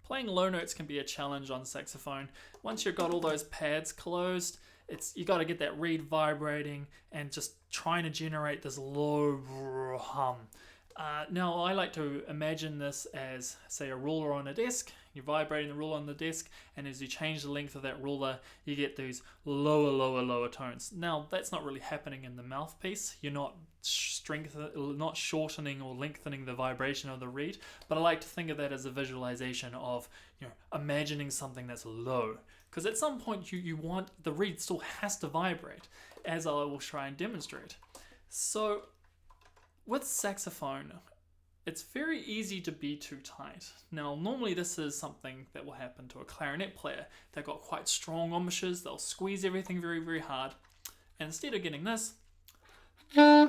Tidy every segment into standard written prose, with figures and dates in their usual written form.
Playing low notes can be a challenge on saxophone. Once you've got all those pads closed, you got to get that reed vibrating and just trying to generate this low hum. Now, I like to imagine this as, say, a ruler on a desk. You're vibrating the ruler on the desk, and as you change the length of that ruler, you get these lower tones. Now, that's not really happening in the mouthpiece. You're not shortening or lengthening the vibration of the reed, but I like to think of that as a visualization of, imagining something that's low. Because at some point, you want the reed still has to vibrate, as I will try and demonstrate. So, with saxophone, it's very easy to be too tight. Now, normally this is something that will happen to a clarinet player. They've got quite strong embouchures, they'll squeeze everything very, very hard. And instead of getting this, they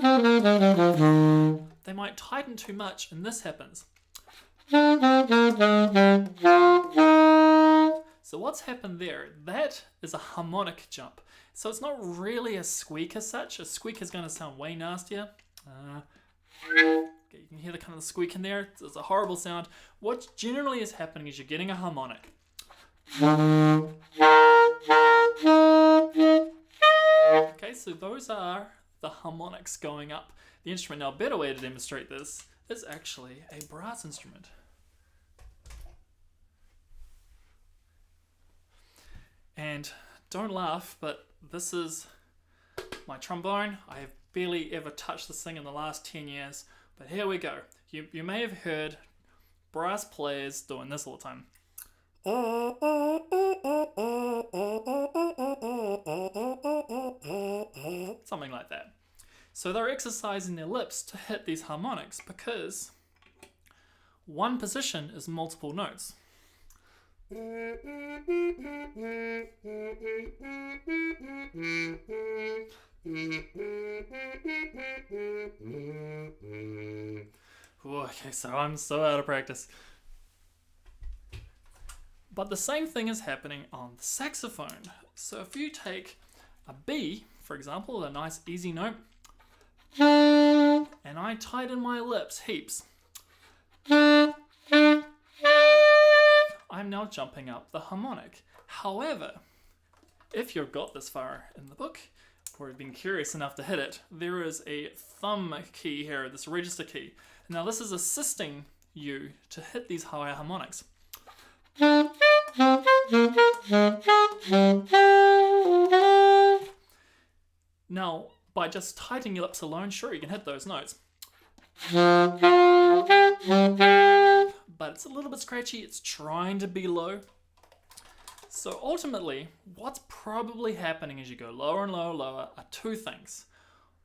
might tighten too much, and this happens. So what's happened there? That is a harmonic jump. So it's not really a squeak as such. A squeak is going to sound way nastier. Okay, you can hear the kind of the squeak in there. It's a horrible sound. What generally is happening is you're getting a harmonic. Okay, so those are the harmonics going up the instrument. Now, a better way to demonstrate this is actually a brass instrument. And don't laugh, but this is my trombone. I have barely ever touched this thing in the last 10 years, but here we go. You may have heard brass players doing this all the time. Something like that. So they're exercising their lips to hit these harmonics because one position is multiple notes. Okay, so I'm so out of practice. But the same thing is happening on the saxophone. So if you take a B, for example, a nice easy note, and I tighten my lips heaps, I'm now jumping up the harmonic. However, if you've got this far in the book, or have been curious enough to hit it, there is a thumb key here, this register key. Now this is assisting you to hit these higher harmonics. Now, by just tightening your lips alone, sure, you can hit those notes. But it's a little bit scratchy, it's trying to be low. So ultimately, what's probably happening as you go lower and lower are two things.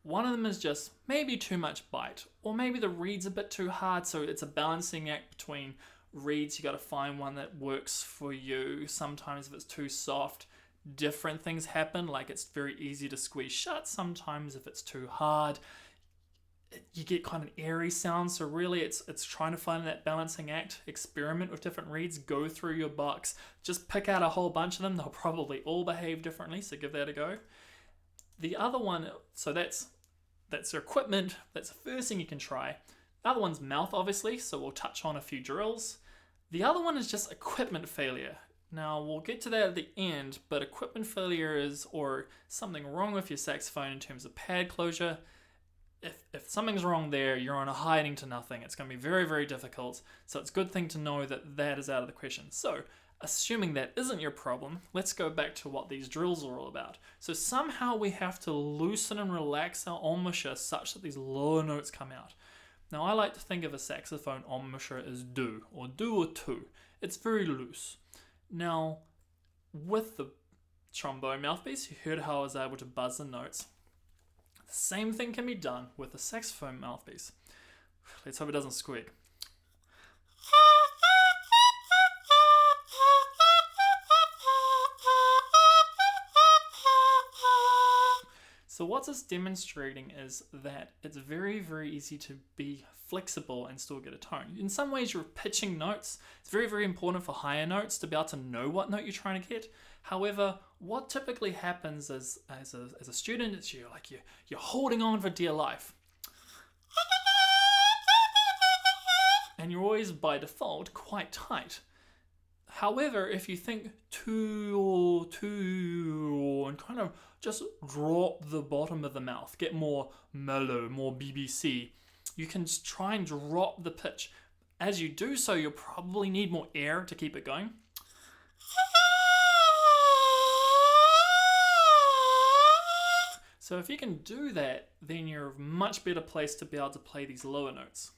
One of them is just maybe too much bite, or maybe the reed's a bit too hard, so it's a balancing act between reeds. You got to find one that works for you. Sometimes if it's too soft, different things happen, like it's very easy to squeeze shut. Sometimes if it's too hard, you get kind of an airy sound. So really it's trying to find that balancing act. Experiment with different reeds, go through your box, just pick out a whole bunch of them. They'll probably all behave differently, so give that a go. The other one, so that's equipment. That's the first thing you can try. The other one's mouth, obviously, so we'll touch on a few drills. The other one is just equipment failure. Now, we'll get to that at the end, but equipment failure is, or something wrong with your saxophone in terms of pad closure. If something's wrong there, you're on a hiding to nothing. It's going to be very, very difficult. So it's a good thing to know that that is out of the question. So, assuming that isn't your problem, let's go back to what these drills are all about. So somehow we have to loosen and relax our embouchure such that these lower notes come out. Now, I like to think of a saxophone embouchure as do or two. It's very loose. Now, with the trombone mouthpiece, you heard how I was able to buzz the notes. The same thing can be done with the saxophone mouthpiece. Let's hope it doesn't squeak. So what it's demonstrating is that it's very, very easy to be flexible and still get a tone. In some ways, you're pitching notes. It's very, very important for higher notes to be able to know what note you're trying to get. However, what typically happens as a student is you're holding on for dear life. And you're always, by default, quite tight. However, if you think two, and kind of just drop the bottom of the mouth, get more mellow, more BBC, you can try and drop the pitch. As you do so, you'll probably need more air to keep it going. So if you can do that, then you're a much better place to be able to play these lower notes.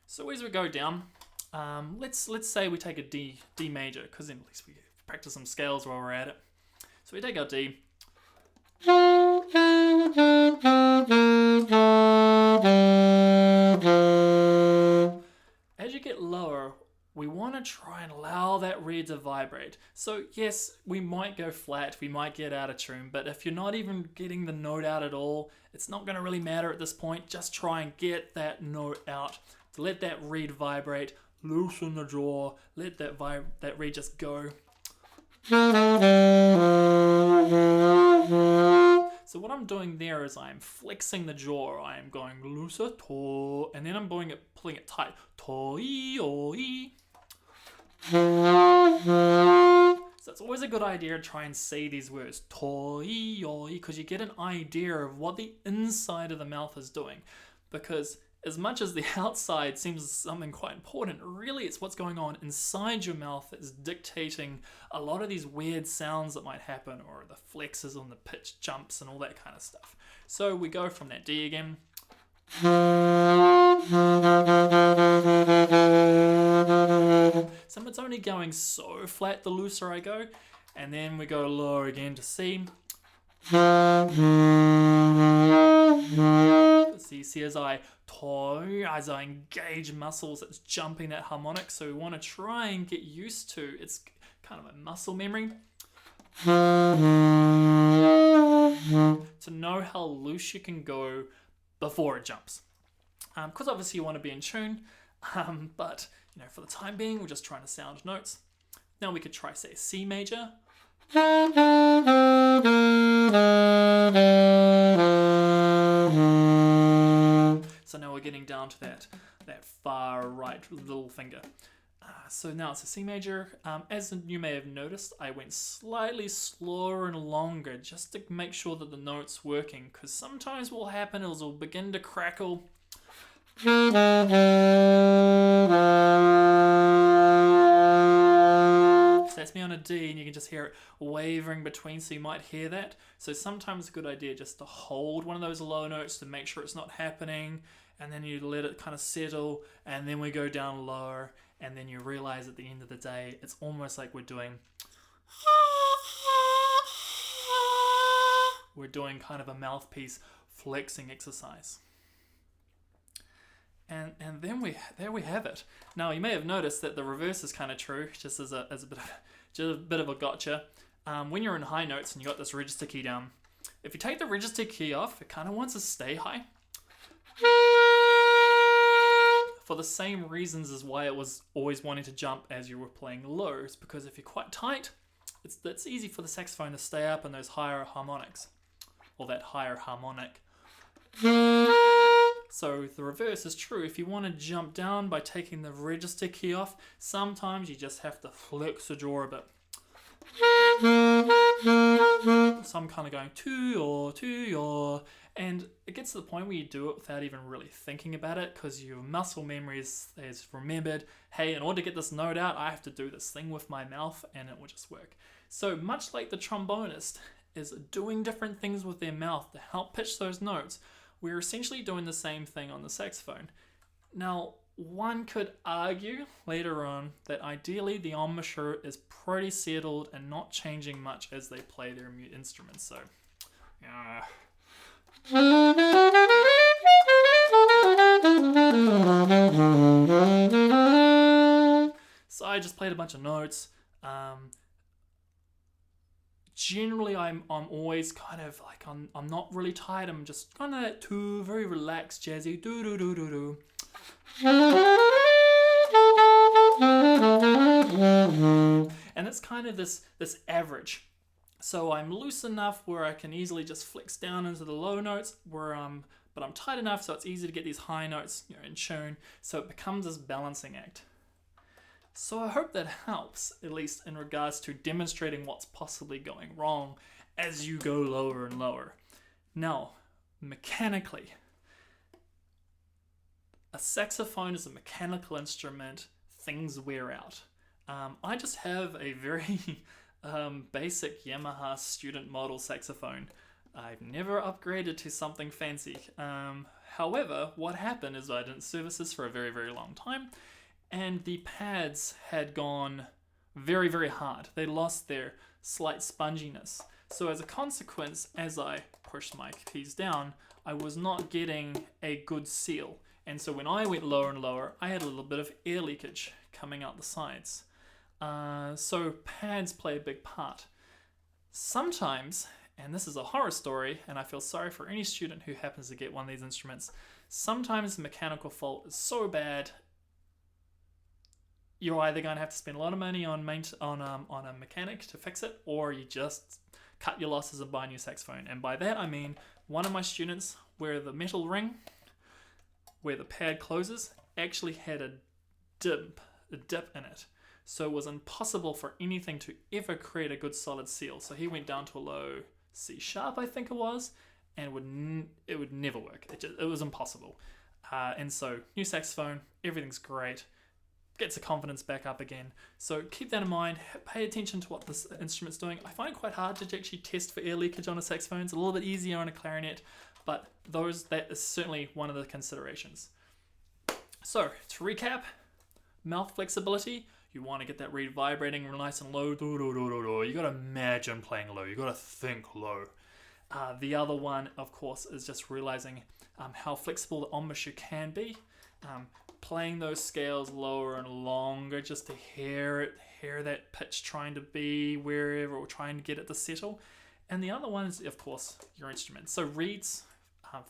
So as we go down, let's say we take a D major, because then at least we practice some scales while we're at it. So we take our D. As you get lower, we want to try and allow that reed to vibrate. So yes, we might go flat, we might get out of tune, but if you're not even getting the note out at all, it's not going to really matter at this point. Just try and get that note out. To let that reed vibrate, loosen the jaw, let that reed just go. So what I'm doing there is I'm flexing the jaw. I'm going looser, to, and then I'm pulling it tight. To-i-o-i. So it's always a good idea to try and say these words, to-i-o-i, because you get an idea of what the inside of the mouth is doing. Because as much as the outside seems something quite important, really it's what's going on inside your mouth that is dictating a lot of these weird sounds that might happen, or the flexes on the pitch jumps and all that kind of stuff. So we go from that D again. So it's only going so flat the looser I go, and then we go lower again to C. So you see as I engage muscles, it's jumping that harmonic. So we want to try and get used to, it's kind of a muscle memory, to know how loose you can go before it jumps. Because obviously you want to be in tune, but for the time being, we're just trying to sound notes. Now we could try, say, C major. So now we're getting down to that far right little finger. So now it's a C major. As you may have noticed, I went slightly slower and longer just to make sure that the note's working, because sometimes what will happen is it'll begin to crackle. So that's me on a D, and you can just hear it wavering between, so you might hear that. So sometimes it's a good idea just to hold one of those low notes to make sure it's not happening, and then you let it kind of settle, and then we go down lower, and then you realize at the end of the day, it's almost like we're doing kind of a mouthpiece flexing exercise. And then there we have it. Now you may have noticed that the reverse is kind of true, just as a bit of a gotcha. When you're in high notes and you got this register key down, if you take the register key off, it kind of wants to stay high. For the same reasons as why it was always wanting to jump as you were playing lows, because if you're quite tight, it's easy for the saxophone to stay up in those higher harmonics, or that higher harmonic. So the reverse is true. If you want to jump down by taking the register key off, sometimes you just have to flex the jaw a bit. So I'm kind of going to, and it gets to the point where you do it without even really thinking about it, because your muscle memory has remembered, hey, in order to get this note out, I have to do this thing with my mouth, and it will just work. So much like the trombonist is doing different things with their mouth to help pitch those notes, we're essentially doing the same thing on the saxophone. Now, one could argue later on that ideally the embouchure is pretty settled and not changing much as they play their mute instruments. So, so I just played a bunch of notes. Generally, I'm always kind of like, I'm not really tight. I'm just kind of that very relaxed, jazzy do. And it's kind of this average. So I'm loose enough where I can easily just flex down into the low notes, but I'm tight enough so it's easy to get these high notes in tune. So it becomes this balancing act. So I hope that helps, at least in regards to demonstrating what's possibly going wrong as you go lower and lower. Now, mechanically, a saxophone is a mechanical instrument. Things wear out. I just have a very basic Yamaha student model saxophone. I've never upgraded to something fancy. However, what happened is I didn't service this for a very, very long time, and the pads had gone very, very hard. They lost their slight sponginess. So as a consequence, as I pushed my keys down, I was not getting a good seal. And so when I went lower and lower, I had a little bit of air leakage coming out the sides. So pads play a big part. Sometimes, and this is a horror story, and I feel sorry for any student who happens to get one of these instruments, sometimes the mechanical fault is so bad, you're either going to have to spend a lot of money on a mechanic to fix it, or you just cut your losses and buy a new saxophone. And by that I mean, one of my students, where the metal ring, where the pad closes, actually had a dip in it. So it was impossible for anything to ever create a good solid seal. So he went down to a low C sharp, I think it was, and it would never work. It was impossible. And so new saxophone, everything's great. Gets the confidence back up again. So keep that in mind. Pay attention to what this instrument's doing. I find it quite hard to actually test for air leakage on a saxophone. It's a little bit easier on a clarinet, but that is certainly one of the considerations. So to recap, mouth flexibility. You want to get that reed vibrating real nice and low. You got to imagine playing low. You got to think low. The other one, of course, is just realizing how flexible the embouchure can be. Playing those scales lower and longer just to hear that pitch trying to be wherever, or trying to get it to settle. And the other one is, of course, your instrument. So reeds,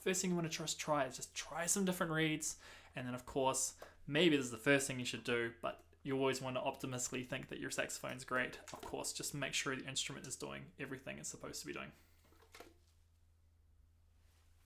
first thing you want to try is just try some different reeds. And then, of course, maybe this is the first thing you should do, but you always want to optimistically think that your saxophone's great. Of course, just make sure the instrument is doing everything it's supposed to be doing.